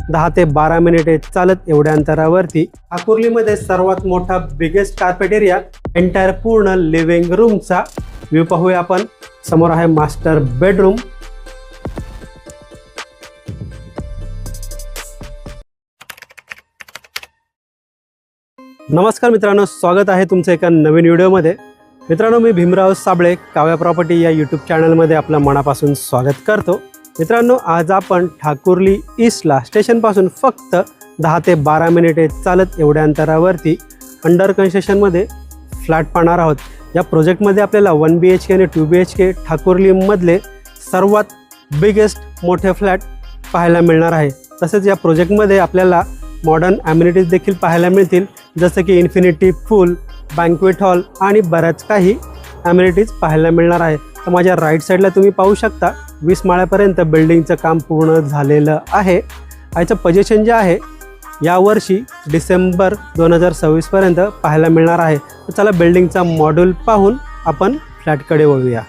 10 ते 12 मिनिटे चालत एवढ्या अंतरावरती ठाकुर्लीमध्ये सर्वात मोठा बिगेस्ट कार्पेट एरिया, एंटायर पूर्ण लिव्हिंग रूमचा व्ह्यू पाहूया आपण। समोर आहे मास्टर बेडरूम। नमस्कार मित्रांनो, स्वागत आहे तुमचं एका नवीन व्हिडिओमध्ये। मित्रांनो, मी भीमराव साबळे काव्या प्रॉपर्टी या यूट्यूब चॅनलमध्ये आपलं मनापासून स्वागत करतो। मित्रांनो, आज आपण ठाकुर्ली ईस्टला स्टेशनपासून फक्त 10 ते 12 मिनिटे चालत एवढ्या अंतरावरती अंडर कन्स्ट्रक्शनमध्ये फ्लॅट पाहणार आहोत। या प्रोजेक्टमध्ये आपल्याला 1 BHK आणि 2 BHK ठाकुर्लीमधले सर्वात बिगेस्ट मोठे फ्लॅट पाहायला मिळणार आहे। तसेच या प्रोजेक्टमध्ये आपल्याला मॉडर्न ॲम्युनिटीज देखील पाहायला मिळतील, जसं की इन्फिनिटी पूल, बँक्वेट हॉल आणि बऱ्याच काही ॲम्युनिटीज पाहायला मिळणार आहे। तर माझ्या राईट साईडला तुम्ही पाहू शकता 20 माळ्यापर्यंत बिल्डिंगचं काम पूर्ण झालेलं आहे। याचं पोझिशन जे आहे यावर्षी डिसेंबर 2026 पर्यंत पाहायला मिळणार आहे। तर चला बिल्डिंगचा मॉड्यूल पाहून आपण फ्लॅटकडे वळूया।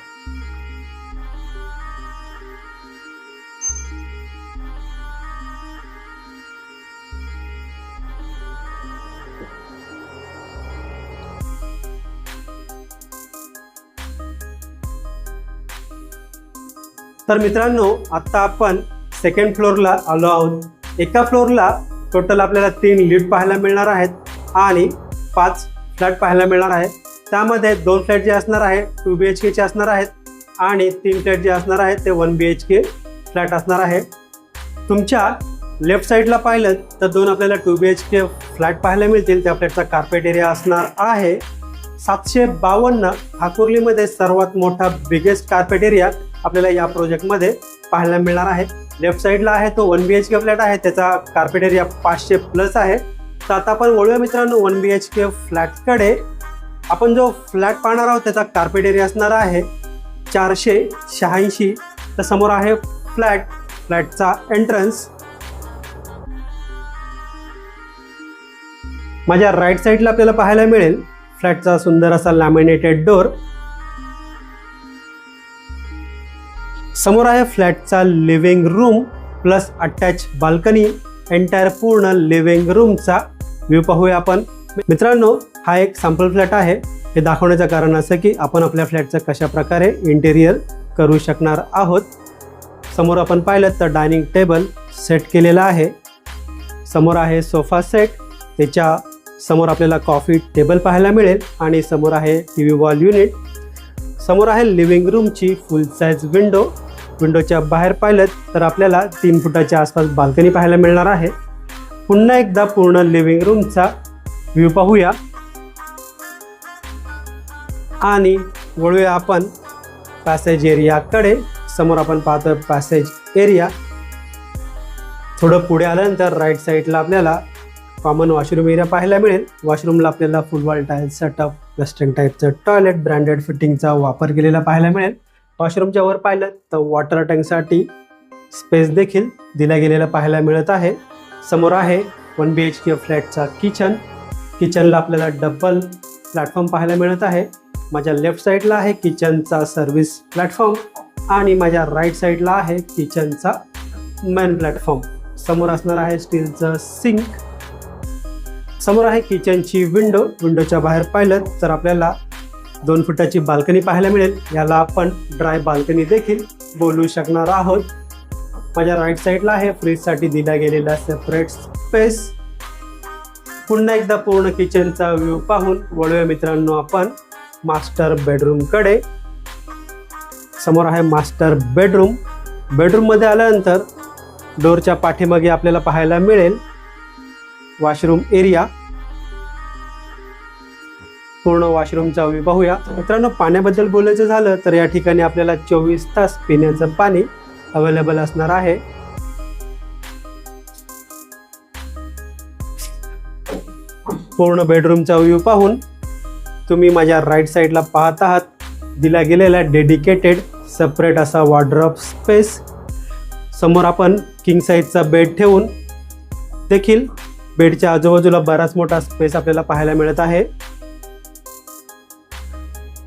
तर मित्रांनो, आता आपण सेकंड फ्लोअरला आलो आहोत। एका फ्लोअरला टोटल आपल्याला 3 लिफ्ट पाहायला मिळणार आहेत आणि 5 फ्लॅट पाहायला मिळणार आहे। त्यामध्ये 2 फ्लॅट जे असणार आहे 2 BHKचे असणार आहेत आणि 3 फ्लॅट जे असणार आहेत ते 1 BHK फ्लॅट असणार आहे। तुमच्या लेफ्ट साईडला पाहिलं तर 2 आपल्याला 2 BHK फ्लॅट पाहायला मिळतील। त्या फ्लॅटचा कार्पेट एरिया असणार आहे 752। ठाकुर्लीमध्ये सर्वात मोठा बिगेस्ट कार्पेट एरिया आपल्याला या प्रोजेक्टमध्ये पाहायला मिळणार आहे। लेफ्ट साईडला आहे तो 1 BHK फ्लॅट आहे, त्याचा कार्पेट एरिया 500+ आहे। तर आता आपण वळूया मित्रांनो 1 BHK फ्लॅटकडे। आपण जो फ्लॅट पाहणार आहोत त्याचा कार्पेट एरिया असणार आहे 486। तर समोर आहे फ्लॅटचा एंट्रन्स। माझ्या राईट साईडला आपल्याला पाहायला मिळेल फ्लॅटचा सुंदर असा लॅमिनेटेड डोर। समोर आहे फ्लॅटचा living room plus attach balcony. Entire पूर्ण लिव्हिंग रूमचा व्ह्यू पाहूया आपण। मित्रांनो, हा एक सॅम्पल फ्लॅट आहे। हे दाखवण्याचं कारण असं की आपण आपल्या फ्लॅटचं कशा प्रकारे इंटेरियर करू शकणार आहोत। समोर आपण पाहिलं तर डायनिंग टेबल सेट केलेला आहे। समोर आहे सोफा सेट, त्याच्या समोर आपल्याला कॉफी टेबल पाहायला मिळेल आणि समोर आहे TV वॉल युनिट। समोर आहे लिव्हिंग रूमची फुल साईज विंडो। विंडोच्या बाहेर पाहिलं तर आपल्याला 3 फुटाच्या आसपास बाल्कनी पाहायला मिळणार आहे। पुन्हा एकदा पूर्ण लिव्हिंग रूमचा व्ह्यू पाहूया आणि वळूया आपण पॅसेज एरियाकडे। समोर आपण पाहतो पॅसेज एरिया। थोडं पुढे आल्यानंतर राईट साईडला आपल्याला कॉमन वॉशरूम एरिया पाहायला मिळेल। वॉशरूमला आपल्याला फुल वॉल टाईल सेटअप, वेस्टर्न टाईपचं टॉयलेट, ब्रँडेड फिटिंगचा वापर केलेला पाहायला मिळेल। वॉशरूमच्या वर पाहिलं तर वॉटर टँकसाठी स्पेस देखील दिला गेलेला पाहायला मिळत आहे। समोर आहे 1 BHK फ्लॅटचा किचनला आपल्याला डबल प्लॅटफॉर्म पाहायला मिळत आहे। माझ्या लेफ्ट साईडला आहे किचनचा सर्व्हिस प्लॅटफॉर्म आणि माझ्या राईट साईडला आहे किचनचा मेन प्लॅटफॉर्म। समोर असणार आहे स्टीलचं सिंक। समोर आहे किचनची विंडो। विंडोच्या बाहेर पाहिलं तर आपल्याला 2 फुटाची बाल्कनी पाहायला मिळेल। याला आपण ड्राय बाल्कनी देखील बोलू शकणार आहोत। माझ्या राईट साईडला आहे फ्रीजसाठी दिला गेलेला सेपरेट स्पेस। पुन्हा एकदा पूर्ण किचनचा व्ह्यू पाहून वळूया मित्रांनो आपण मास्टर बेडरूमकडे। समोर आहे मास्टर बेडरूम। बेडरूममध्ये आल्यानंतर डोरच्या पाठीमागे आपल्याला पाहायला मिळेल वॉशरूम एरिया। पूर्ण वॉशरूमचा व्ह्यू पाहूया मित्रांनो। पाण्याबद्दल बोलायचं झालं तर या ठिकाणी आपल्याला 24 तास पिण्याचं पाणी अवेलेबल असणार आहे। पूर्ण बेडरूमचा व्ह्यू पाहून तुम्ही माझ्या राईट साईडला पाहत आहात दिला गेलेला डेडिकेटेड सेपरेट असा वॉर्डरोब स्पेस। समोर आपण किंग साईजचा बेड ठेवून देखील बेडच्या आजूबाजूला बराच मोठा स्पेस आपल्याला पाहायला मिळत आहे।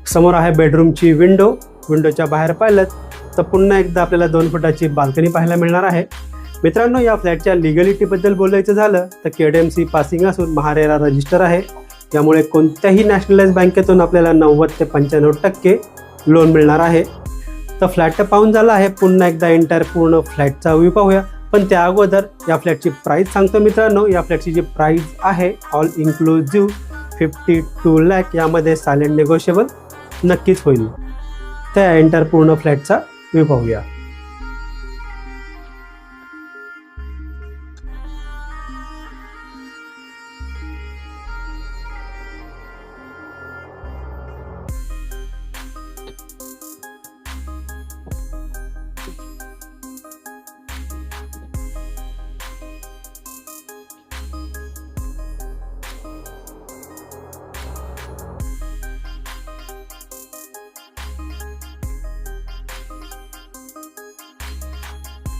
समोर आहे बेडरूमची विंडो। विंडोच्या बाहेर पाहिलं तर पुन्हा एकदा आपल्याला 2 फुटाची बाल्कनी पाहायला मिळणार आहे। मित्रांनो, या फ्लॅटच्या लिगलिटीबद्दल बोलायचं झालं तर KDMC पासिंग असून महारेरा रजिस्टर आहे. यामुळे कोणत्याही नॅशनलाइज बँकेतून आपल्याला 90 ते 95% लोन मिळणार आहे. तर फ्लॅट पाहून झाला आहे, पुन्हा एकदा एंटायर पूर्ण फ्लॅटचा व्ह्यू पाहूया. पण त्या अगोदर या फ्लॅटची प्राईस सांगतो मित्रांनो. या फ्लॅटची जी प्राईस आहे ऑल इन्क्लुझिव्ह 52 लाख, यामध्ये सायलेंट नेगोशिएबल नक्कीच होईल. त्या एंटायर पूर्ण फ्लॅटचा व्ह्यू पाहूया.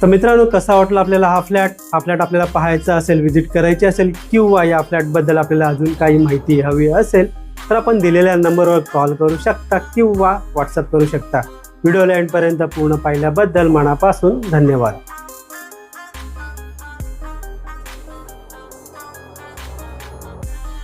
तर मित्रांनो, कसा वाटला आपल्याला हा फ्लॅट आपल्याला पाहायचा असेल, व्हिजिट करायची असेल किंवा या फ्लॅटबद्दल आपल्याला अजून काही माहिती हवी असेल तर आपण दिलेल्या नंबरवर कॉल करू शकता किंवा व्हॉट्सअप करू शकता. व्हिडिओला एंडपर्यंत पूर्ण पाहिल्याबद्दल मनापासून धन्यवाद.